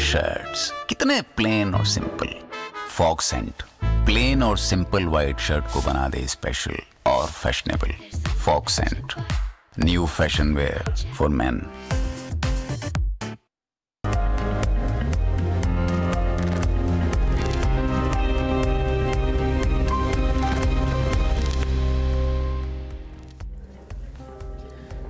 Shirts कितने plain और simple. Fogg scent plain और सिंपल व्हाइट शर्ट को बना दे स्पेशल और fashionable. Fogg scent, new fashion wear for men.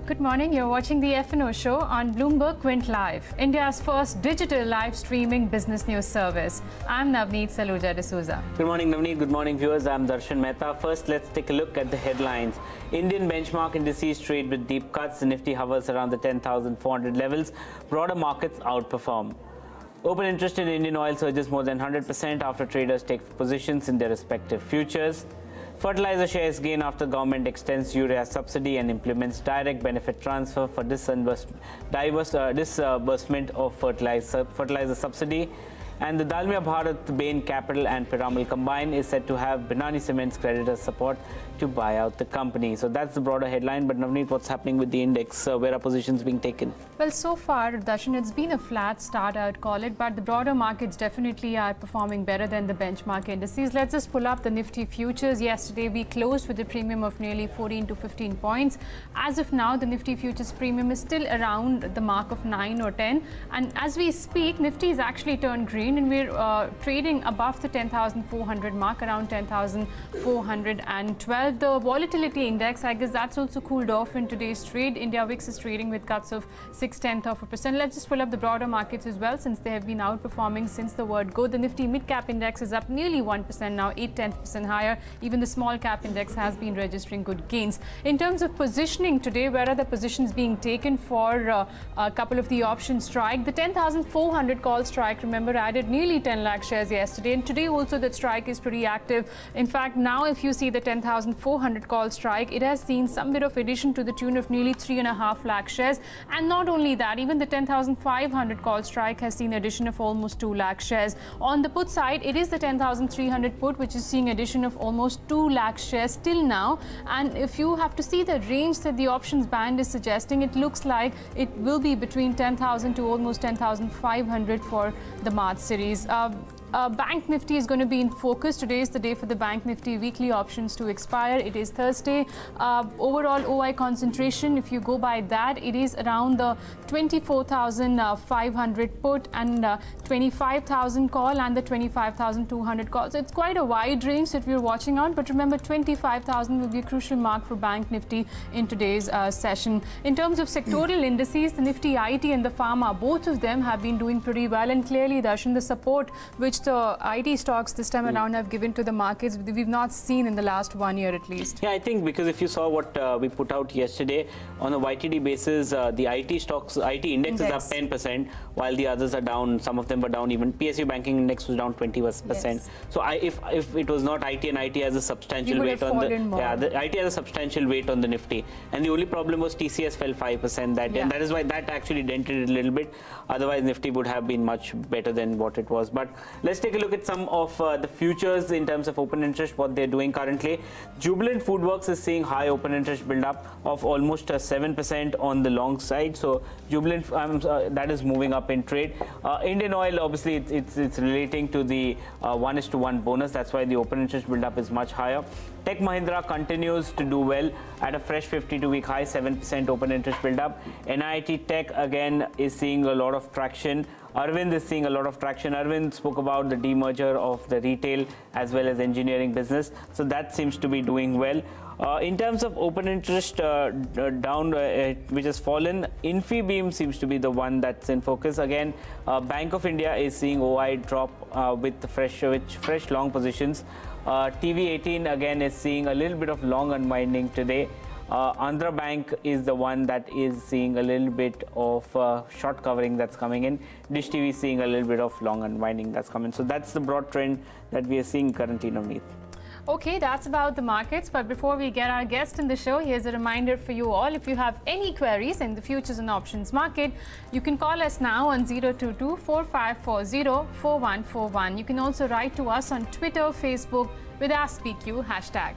Good morning, you're watching the F&O Show on Bloomberg Quint Live, India's first digital live streaming business news service. I'm Navneet Saluja D'Souza. Good morning, Navneet. Good morning, viewers. I'm Darshan Mehta. First, let's take a look at the headlines. Indian benchmark indices trade with deep cuts. The Nifty hovers around the 10,400 levels. Broader markets outperform. Open interest in Indian oil surges more than 100% after traders take positions in their respective futures. Fertilizer shares gain after government extends urea subsidy and implements direct benefit transfer for disbursement of fertilizer subsidy. And the Dalmia Bharat, Bain Capital and Piramal combine is said to have Binani Cement's creditors support to buy out the company. So that's the broader headline. But Navneet, what's happening with the index? Where are positions being taken? Well, so far, Darshan, it's been a flat start, I would call it, but the broader markets definitely are performing better than the benchmark indices. Let's just pull up the Nifty futures. Yesterday, we closed with a premium of nearly 14 to 15 points. As of now, the Nifty futures premium is still around the mark of 9 or 10. And as we speak, Nifty has actually turned green, and we're trading above the 10,400 mark, around 10,412. The volatility index, I guess that's also cooled off in today's trade. India VIX is trading with cuts of 0.6%. Let's just pull up the broader markets as well, since they have been outperforming since the word go. The Nifty mid-cap index is up nearly 1% now, 0.8% higher. Even the small cap index has been registering good gains. In terms of positioning today, where are the positions being taken for a couple of the option strike? The 10,400 call strike, remember, added nearly 10 lakh shares yesterday, and today also that strike is pretty active. In fact, now if you see the 10,400 call strike, it has seen some bit of addition to the tune of nearly 3.5 lakh shares. And not only that, even the 10,500 call strike has seen addition of almost 2 lakh shares. On the put side, it is the 10,300 put which is seeing addition of almost 2 lakh shares till now. And if you have to see the range that the options band is suggesting, it looks like it will be between 10,000 to almost 10,500 for the March series. Bank Nifty is going to be in focus. Today is the day for the Bank Nifty weekly options to expire. It is Thursday. Overall OI concentration, if you go by that, it is around the 24,500 put and 25,000 call and the 25,200 call. So it's quite a wide range that we're watching on. But remember, 25,000 will be a crucial mark for Bank Nifty in today's session. In terms of sectoral indices, the Nifty IT and the Pharma, both of them have been doing pretty well. And clearly, Darshan, the support which the IT stocks this time around have given to the markets, we've not seen in the last 1 year at least. Yeah, I think because if you saw what we put out yesterday on a YTD basis, the IT stocks, IT index is up 10%, while the others are down. Some of them were down. Even PSU banking index was down 20%. Yes. So if it was not IT, and IT has a substantial weight on the IT has a substantial weight on the Nifty, and the only problem was TCS fell 5% that day, and that is why that actually dented it a little bit. Otherwise, Nifty would have been much better than what it was. But let's take a look at some of the futures in terms of open interest, what they're doing currently. Jubilant Foodworks is seeing high open interest build-up of almost 7% on the long side. So Jubilant, that is moving up in trade. Indian Oil, obviously, it's relating to the 1:1 bonus. That's why the open interest build-up is much higher. Tech Mahindra continues to do well at a fresh 52-week high, 7% open interest build-up. NIT Tech, again, is seeing a lot of traction. Arvind is seeing a lot of traction. Arvind spoke about the demerger of the retail as well as engineering business. So that seems to be doing well. In terms of open interest down, which has fallen, Infibeam seems to be the one that's in focus. Again, Bank of India is seeing OI drop with fresh long positions. TV18 again is seeing a little bit of long unwinding today. Andhra Bank is the one that is seeing a little bit of short covering that's coming in. Dish TV is seeing a little bit of long unwinding that's coming. So that's the broad trend that we are seeing currently, Navneet. Okay, that's about the markets. But before we get our guest in the show, here's a reminder for you all. If you have any queries in the futures and options market, you can call us now on 022-4540-4141. You can also write to us on Twitter, Facebook with #AskPQ hashtag.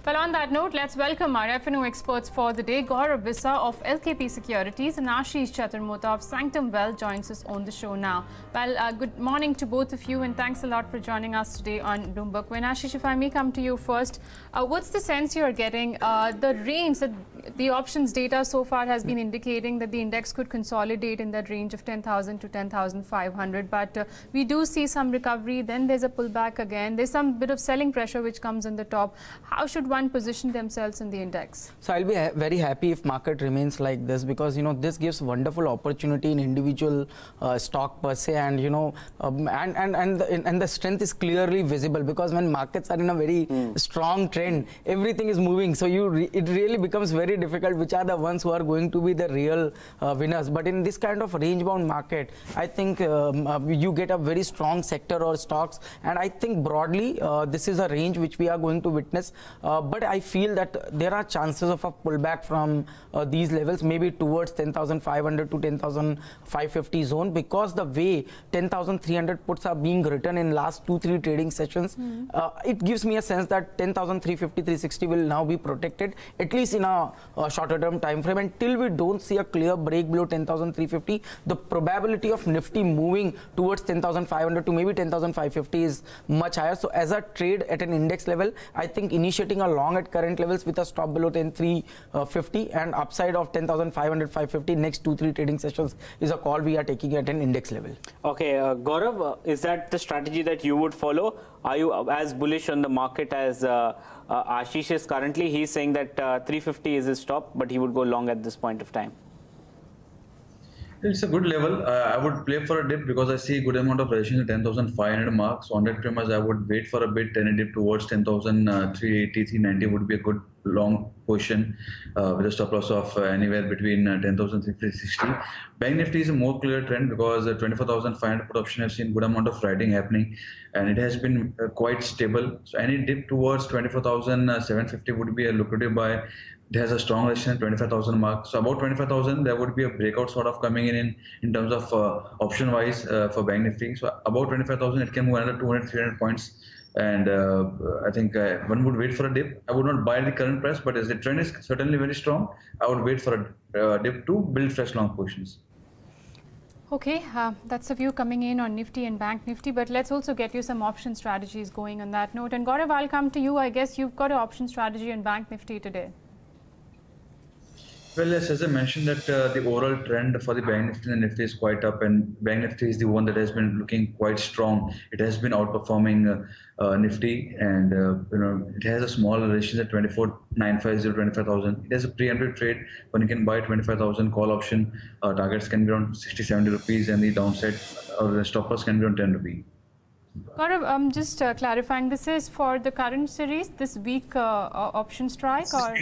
Well, on that note, let's welcome our F&O experts for the day. Gaurav Bissa of LKP Securities and Ashish Chaturmohta of Sanctum joins us on the show now. Well, good morning to both of you and thanks a lot for joining us today on Bloomberg. When Ashish, if I may come to you first, what's the sense you're getting? The range that the options data so far has been indicating that the index could consolidate in that range of 10,000 to 10,500, but we do see some recovery, then there's a pullback again. There's some bit of selling pressure which comes in the top. How should one position themselves in the index? So I'll be very happy if market remains like this, because this gives wonderful opportunity in individual stock per se, and and the strength is clearly visible, because when markets are in a very strong trend, everything is moving. So it really becomes very difficult which are the ones who are going to be the real winners. But in this kind of range bound market, I think you get a very strong sector or stocks, and I think broadly this is a range which we are going to witness. But I feel that there are chances of a pullback from these levels, maybe towards 10,500 to 10,550 zone, because the way 10,300 puts are being written in last 2-3 trading sessions, it gives me a sense that 10,350, 360 will now be protected, at least in a shorter term time frame. Until we don't see a clear break below 10,350, the probability of Nifty moving towards 10,500 to maybe 10,550 is much higher. So as a trade at an index level, I think initiating a long at current levels with a stop below 10,350 and upside of 10,500, 550 next 2-3 trading sessions is a call we are taking at an index level. Okay, Gaurav, is that the strategy that you would follow? Are you as bullish on the market as Ashish is currently? He's saying that 350 is his stop, but he would go long at this point of time. It's a good level. I would play for a dip because I see a good amount of resistance at 10,500 marks. On that premise, I would wait for a bit, and a dip towards 10,380, 390 would be a good long position with a stop loss of anywhere between 10,360. Bank Nifty is a more clear trend because 24,500 put option has seen good amount of writing happening, and it has been quite stable. So any dip towards 24,750 would be a lucrative buy. It has a strong resistance at 25,000 mark. So about 25,000, there would be a breakout sort of coming in terms of option wise for Bank Nifty. So about 25,000, it can move another 200, 300 points. And I think one would wait for a dip. I would not buy the current price, but as the trend is certainly very strong, I would wait for a dip to build fresh long positions. Okay, that's a view coming in on Nifty and Bank Nifty, but let's also get you some option strategies going on that note. And Gaurav, I'll come to you. I guess you've got an option strategy on Bank Nifty today. Well, yes, as I mentioned that the overall trend for the Bank Nifty and Nifty is quite up, and Bank Nifty is the one that has been looking quite strong. It has been outperforming Nifty, and it has a small resistance at 24,950, 25,000. It has a preemptive trade when you can buy 25,000 call option. Targets can be around 60-70 rupees, and the downside or the stop loss can be around 10 rupees. Gaurav, just clarifying, this is for the current series, this week option strike, or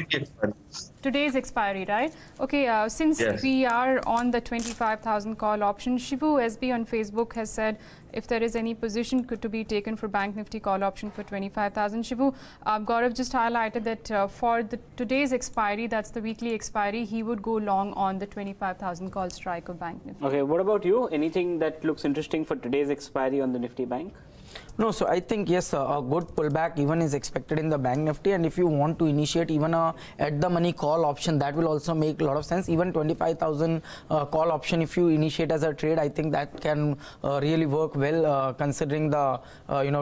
today's expiry, right? Okay, since we are on the 25,000 call option, Shivu SB on Facebook has said if there is any position to be taken for Bank Nifty call option for 25,000. Shivu, Gaurav just highlighted that for today's expiry, that's the weekly expiry, he would go long on the 25,000 call strike of Bank Nifty. Okay, what about you? Anything that looks interesting for today's expiry on the Nifty Bank? No, so I think yes, a good pullback even is expected in the Bank Nifty, and if you want to initiate even a at the money call option, that will also make a lot of sense. Even 25,000 call option, if you initiate as a trade, I think that can really work well considering the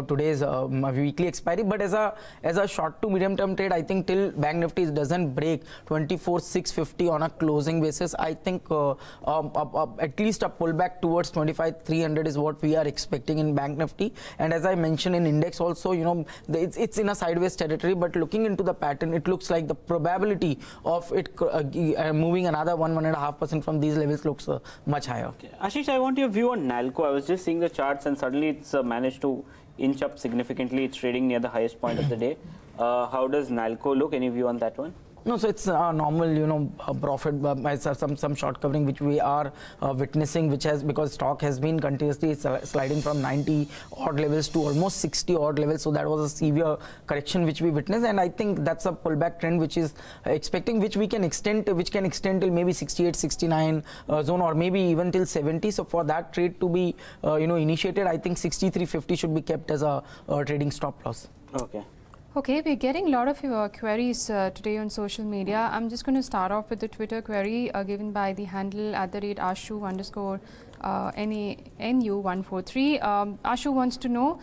today's weekly expiry. But as a short to medium term trade, I think till Bank Nifty doesn't break 24,650 on a closing basis, I think at least a pullback towards 25,300 is what we are expecting in Bank Nifty. And as I mentioned in index also, it's in a sideways territory, but looking into the pattern, it looks like the probability of it moving another 1.5% from these levels looks much higher. Okay. Ashish, I want your view on Nalco. I was just seeing the charts and suddenly it's managed to inch up significantly. It's trading near the highest point of the day. How does Nalco look? Any view on that one? No, so it's normal, profit, some short covering which we are witnessing, which has, because stock has been continuously sliding from 90 odd levels to almost 60 odd levels. So that was a severe correction which we witnessed, and I think that's a pullback trend which is expecting, which can extend till maybe 68, 69 zone, or maybe even till 70. So for that trade to be initiated, I think 63.50 should be kept as a trading stop loss. Okay. Okay, we're getting a lot of queries today on social media. I'm just going to start off with the Twitter query given by the handle @Ashu_NU143. Ashu wants to know,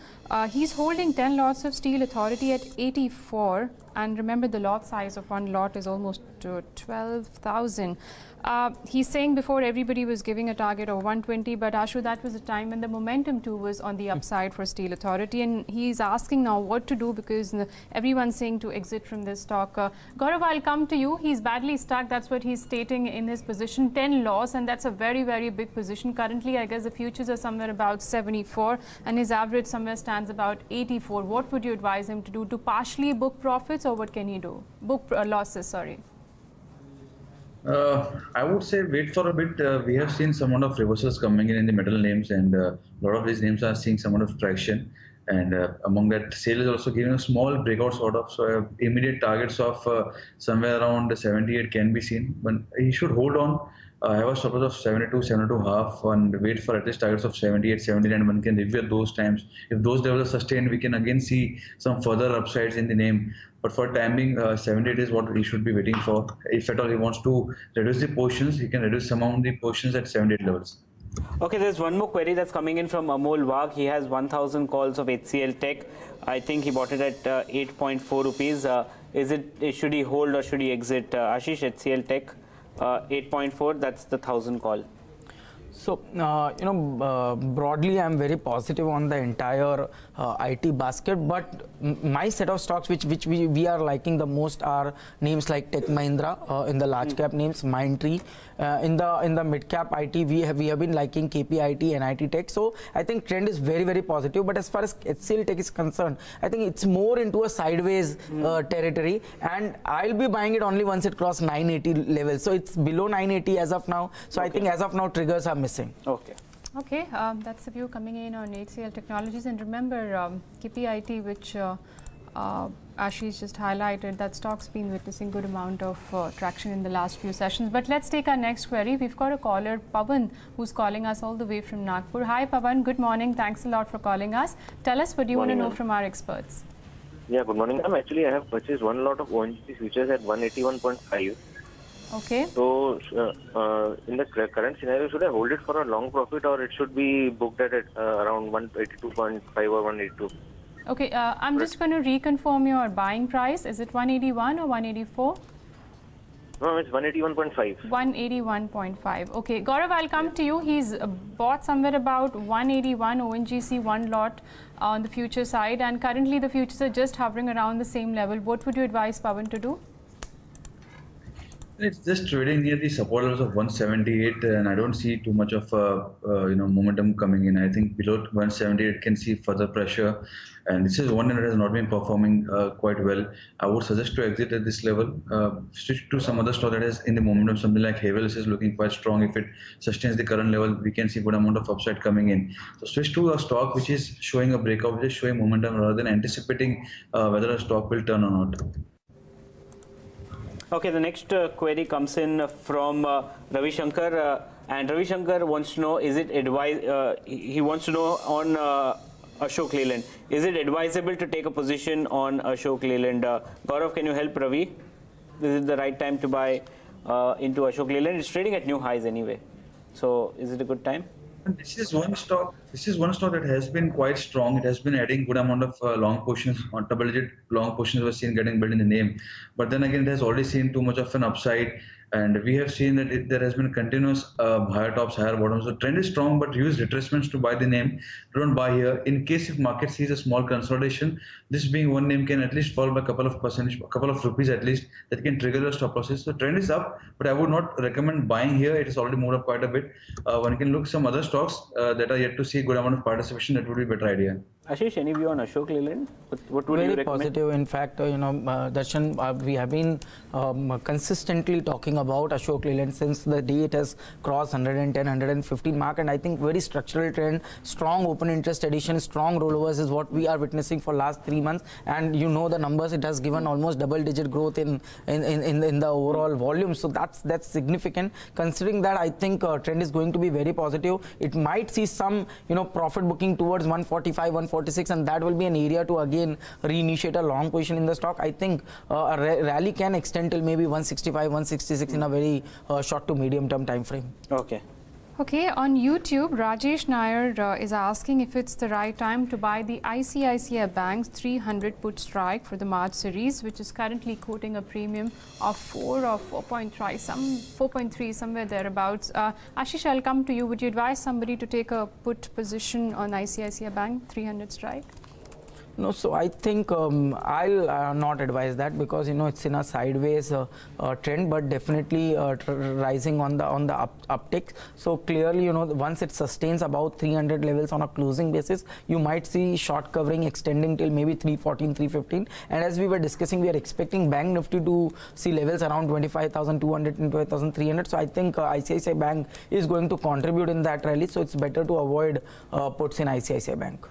he's holding 10 lots of Steel Authority at 84, and remember the lot size of one lot is almost 12,000. He's saying before everybody was giving a target of 120, but Ashu, that was a time when the momentum too was on the upside for Steel Authority, and he's asking now what to do because everyone's saying to exit from this stock. Gaurav, I'll come to you. He's badly stuck. That's what he's stating in his position. 10 loss, and that's a very, very big position. Currently, I guess the futures are somewhere about 74, and his average somewhere stands about 84. What would you advise him to do? To partially book profits, or what can he do? Book losses, sorry. I would say wait for a bit. We have seen some amount of reversals coming in the metal names, and a lot of these names are seeing some amount of traction. And among that, SAIL is also giving a small breakout sort of. So immediate targets of somewhere around 78 can be seen. But he should hold on. Have a stop loss of 72, 72.5, and wait for at least targets of 78, 79. One can review at those times. If those levels are sustained, we can again see some further upsides in the name. But for timing, 78 is what he should be waiting for. If at all he wants to reduce the positions, he can reduce some of the positions at 78 levels. Okay, there's one more query that's coming in from Amol Wagh. He has 1,000 calls of HCL Tech. I think he bought it at 8.4 rupees. Should he hold or should he exit? Ashish, HCL Tech, 8.4, that's the 1,000 call. So, broadly, I'm very positive on the entire IT basket, but my set of stocks which we are liking the most are names like Tech Mahindra in the large cap names, Mindtree. In the mid cap IT, we have been liking KPIT and IT Tech. So I think trend is very, very positive. But as far as HCL Tech is concerned, I think it's more into a sideways territory, and I'll be buying it only once it crosses 980 level. So it's below 980 as of now. So I think as of now triggers are missing. Okay. Okay, that's the view coming in on HCL Technologies. And remember, KPIT, which Ashish just highlighted, that stock's been witnessing good amount of traction in the last few sessions. But let's take our next query. We've got a caller, Pawan, who's calling us all the way from Nagpur. Hi, Pawan. Good morning. Thanks a lot for calling us. Tell us what you want to know from our experts. Yeah, good morning, ma'am. Actually, I have purchased one lot of ONGC futures at 181.5. Okay. So, in the current scenario, should I hold it for a long profit, or it should be booked at around 182.5 or 182? Okay, I'm just going to reconfirm your buying price. Is it 181 or 184? No, it's 181.5. 181.5. Okay, Gaurav, I'll come to you. He's bought somewhere about 181 ONGC one lot on the future side, and currently the futures are just hovering around the same level. What would you advise Pawan to do? It's just trading near the support levels of 178, and I don't see too much of momentum coming in. I think below 178 can see further pressure, and this is one that has not been performing quite well. I would suggest to exit at this level. Switch to some other stock that is in the momentum. Something like Havels is looking quite strong. If it sustains the current level, we can see good amount of upside coming in. So switch to a stock which is showing a breakout, which is showing momentum, rather than anticipating whether a stock will turn or not. Okay, the next query comes in from Ravi Shankar, and Ravi Shankar wants to know, is it he wants to know on Ashok Leyland, is it advisable to take a position on Ashok Leyland? Gaurav, can you help Ravi? This is the right time to buy into Ashok Leyland. It's trading at new highs anyway. So is it a good time? This is one stock that has been quite strong. It has been adding good amount of long positions, on double-digit long positions were seen getting built in the name. But then again, it has already seen too much of an upside. And we have seen that there has been continuous higher tops, higher bottoms. The trend is strong, but use retracements to buy the name. Don't buy here. In case if market sees a small consolidation, this being one name can at least fall by a couple of rupees at least. That can trigger the stop losses. So trend is up, but I would not recommend buying here. It has already moved up quite a bit. One can look some other stocks that are yet to see good amount of participation. That would be a better idea. Ashish, any view on Ashok Leyland? What would you recommend? Very positive. In fact, Darshan, we have been consistently talking about Ashok Leyland since the day it has crossed 110, 115 mark, and I think very structural trend, strong open interest addition, strong rollovers is what we are witnessing for last 3 months, and you know the numbers. It has given almost double-digit growth in the overall volume. So that's significant. Considering that, I think trend is going to be very positive. It might see some profit booking towards 145, 150. 46, and that will be an area to again reinitiate a long position in the stock. I think a rally can extend till maybe 165, 166 in a very short to medium term time frame. Okay. Okay, on YouTube, Rajesh Nair is asking if it's the right time to buy the ICICI Bank's 300 put strike for the March series, which is currently quoting a premium of 4 or 4.3, somewhere thereabouts. Ashish, I'll come to you. Would you advise somebody to take a put position on ICICI Bank 300 strike? No, so I think I'll not advise that, because it's in a sideways trend, but definitely rising on the uptick. So clearly, once it sustains about 300 levels on a closing basis, you might see short covering extending till maybe 314, 315. And as we were discussing, we are expecting Bank Nifty to see levels around 25,200 and 25,300. So I think ICICI Bank is going to contribute in that rally. So it's better to avoid puts in ICICI Bank.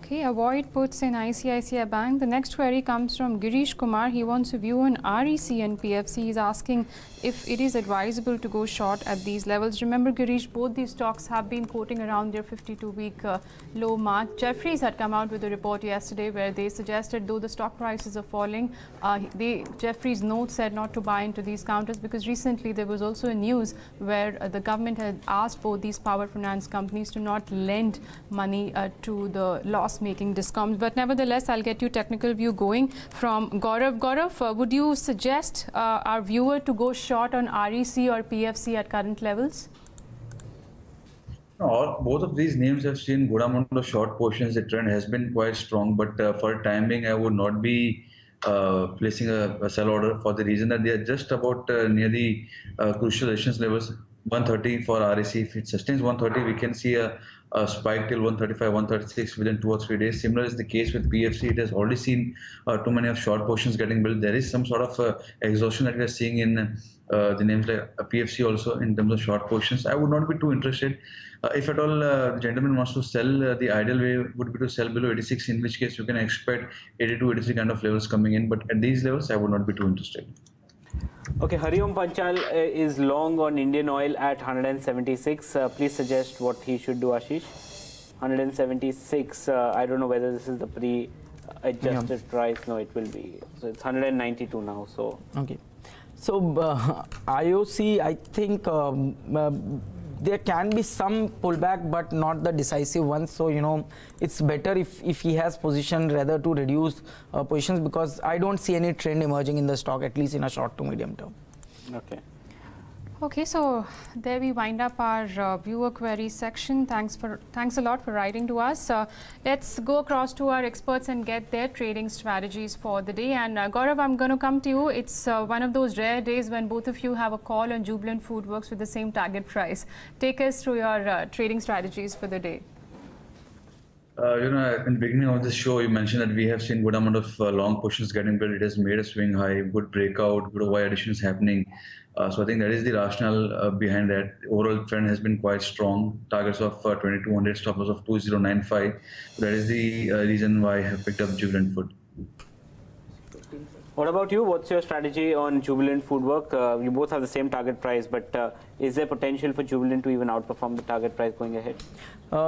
Okay, avoid puts in ICICI Bank. The next query comes from Girish Kumar. He wants a view on REC and PFC. He's asking if it is advisable to go short at these levels. Remember, Girish, both these stocks have been quoting around their 52-week low mark. Jefferies had come out with a report yesterday where they suggested, though the stock prices are falling, Jefferies' note said not to buy into these counters, because recently there was also a news where the government had asked both these power finance companies to not lend money to the loss-making discoms. But nevertheless, I'll get you technical view going from Gaurav. Gaurav, would you suggest our viewer to go short on REC or PFC at current levels? No, both of these names have seen good amount of short positions. The trend has been quite strong, but for timing, I would not be placing a sell order, for the reason that they are just about near the crucial resistance levels. 130 for REC. If it sustains 130, we can see a spike till 135, 136 within 2 or 3 days. Similar is the case with PFC. It has already seen too many of short positions getting built. There is some sort of exhaustion that we are seeing in the names like PFC also in terms of short positions. I would not be too interested. If at all the gentleman wants to sell, the ideal way would be to sell below 86, in which case you can expect 82, 83 kind of levels coming in. But at these levels, I would not be too interested. Okay, Hariom Panchal is long on Indian oil at 176. Please suggest what he should do, Ashish. 176. I don't know whether this is the pre-adjusted price. No, it will be. So it's 192 now. So okay. So IOC, I think there can be some pullback, but not the decisive one. So it's better if he has position rather to reduce positions, because I don't see any trend emerging in the stock, at least in a short to medium term. okay. Okay, so there we wind up our viewer query section. Thanks a lot for writing to us. Let's go across to our experts and get their trading strategies for the day. And Gaurav, I'm going to come to you. It's one of those rare days when both of you have a call on Jubilant Food Works with the same target price. Take us through your trading strategies for the day. In the beginning of the show, you mentioned that we have seen good amount of long positions getting built. It has made a swing high, good breakout, good OI additions happening. So I think that is the rationale behind that. The overall trend has been quite strong. Targets of 2200, stop loss of 2095. That is the reason why I have picked up Jubilant Food. What about you? What's your strategy on Jubilant Food Work? You both have the same target price, but is there potential for Jubilant to even outperform the target price going ahead?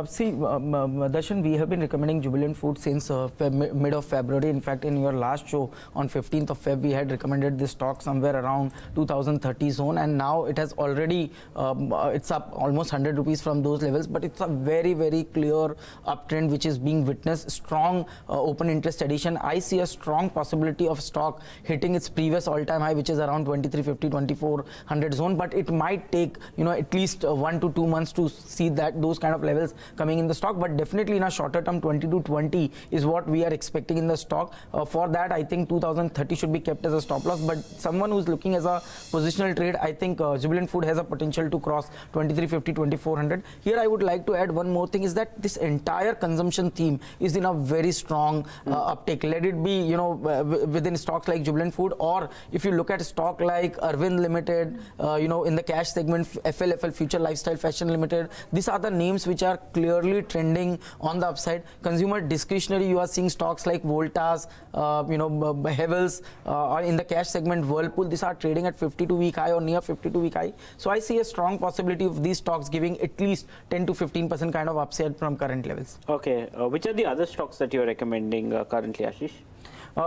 See, Darshan, we have been recommending Jubilant Food since mid of February. In fact, in your last show on 15th of Feb, we had recommended this stock somewhere around 2030 zone, and now it has already, it's up almost 100 rupees from those levels, but it's a very, very clear uptrend which is being witnessed. Strong open interest addition. I see a strong possibility of stock hitting its previous all-time high, which is around 2350, 2400 zone, but it might take, at least 1 to 2 months to see those kind of levels coming in the stock. But definitely in a shorter term, 2220 is what we are expecting in the stock. For that, I think 2030 should be kept as a stop loss, but someone who's looking as a positional trade, I think Jubilant Food has a potential to cross 2350, 2400. Here I would like to add one more thing, is that this entire consumption theme is in a very strong uptake. Let it be within stocks like Jubilant Food, or if you look at a stock like Arvind Limited, in the cash segment, FLFL, Future Lifestyle Fashion Limited, these are the names which are clearly trending on the upside. Consumer discretionary, you are seeing stocks like Voltas, Havels, or in the cash segment, Whirlpool. These are trading at 52-week high or near 52-week high. So I see a strong possibility of these stocks giving at least 10 to 15% kind of upside from current levels. Okay, which are the other stocks that you're recommending currently, Ashish?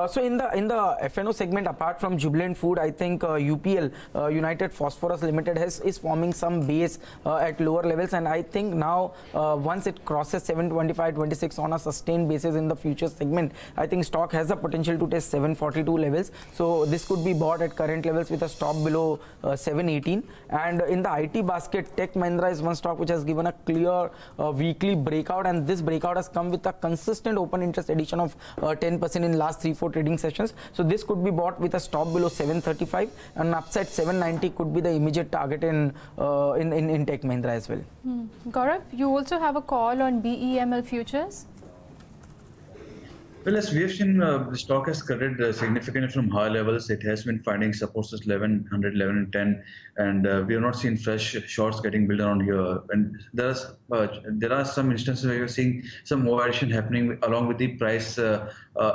So in the F&O segment, apart from Jubilant Food, I think UPL, United Phosphorus Limited, is forming some base at lower levels, and I think now once it crosses 725.26 on a sustained basis in the futures segment, I think stock has the potential to test 742 levels. So this could be bought at current levels with a stop below 718. And in the IT basket, Tech Mahindra is one stock which has given a clear weekly breakout, and this breakout has come with a consistent open interest addition of 10% in last 3-4 trading sessions. So this could be bought with a stop below 735, and upside 790 could be the immediate target in Tech Mahindra as well. Gaurav, you also have a call on DEML futures? Well, as we have seen, the stock has corrected significantly from high levels. It has been finding supports at 1100, 1110, and we have not seen fresh shorts getting built around here. And there are some instances where you're seeing some overreaction happening along with the price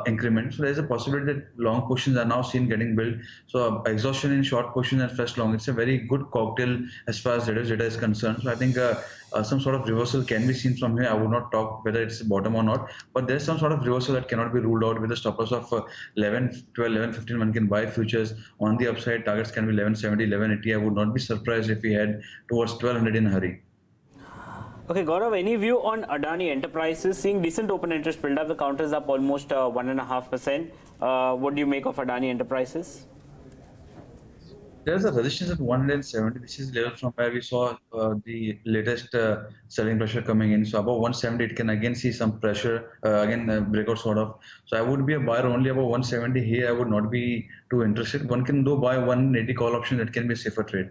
increment. So there's a possibility that long positions are now seen getting built. So exhaustion in short positions and fresh long, it's a very good cocktail as far as data is concerned. So I think some sort of reversal can be seen from here. I would not talk whether it's bottom or not, but there's some sort of reversal that cannot be ruled out with a stop loss of 11, 12, 11, 15. One can buy futures on the upside. Targets can be 1170, 1180. I would not be surprised if we head towards 1200 in a hurry. Okay, Gaurav, any view on Adani Enterprises? Seeing decent open interest build up, the counter is up almost 1.5%. What do you make of Adani Enterprises? There's a resistance at 170. This is level from where we saw the latest selling pressure coming in. So above 170, it can again see some pressure, breakout sort of. So I would be a buyer only above 170 here. I would not be too interested. One can though buy 180 call option. That can be a safer trade.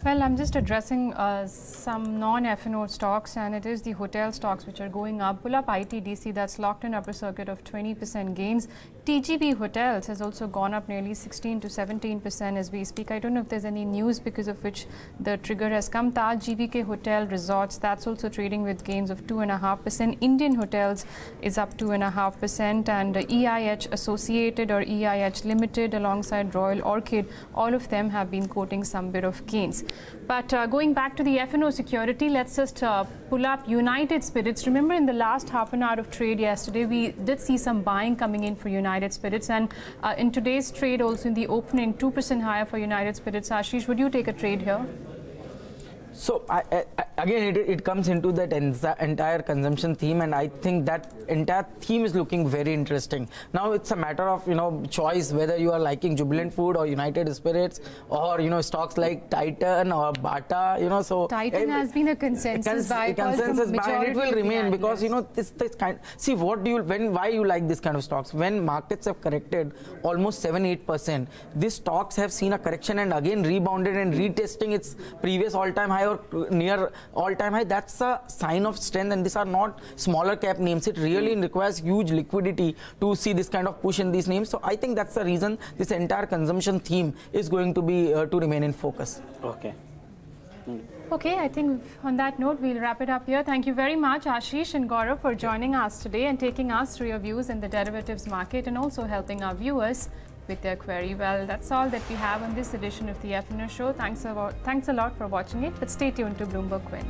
Well, I'm just addressing some non-F&O stocks, and it is the hotel stocks which are going up. Pull up ITDC, that's locked in upper circuit of 20% gains. TGB Hotels has also gone up nearly 16 to 17% as we speak. I don't know if there's any news because of which the trigger has come. Taj GVK Hotel Resorts, that's also trading with gains of 2.5%. Indian Hotels is up 2.5%, and EIH Associated or EIH Limited alongside Royal Orchid, all of them have been quoting some bit of gains. But going back to the F&O security, let's just pull up United Spirits. Remember, in the last half an hour of trade yesterday, we did see some buying coming in for United Spirits, and in today's trade also in the opening 2% higher for United Spirits. Ashish, would you take a trade here? So again, it comes into that entire consumption theme, and I think that entire theme is looking very interesting. Now it's a matter of choice whether you are liking Jubilant Food or United Spirits or stocks like Titan or Bata. So Titan has been a consensus buy, and it will remain because this kind. See, why you like this kind of stocks? When markets have corrected almost 7-8%, these stocks have seen a correction and again rebounded and retesting its previous all-time high or near all-time high. That's a sign of strength, and these are not smaller cap names. It really requires huge liquidity to see this kind of push in these names. So I think that's the reason this entire consumption theme is going to be to remain in focus. Okay. Okay, I think on that note, we'll wrap it up here. Thank you very much, Ashish and Gaurav, for joining us today and taking us through your views in the derivatives market and also helping our viewers with their query. Well, that's all that we have on this edition of the F&O Show. Thanks a lot for watching it, but stay tuned to Bloomberg Quint.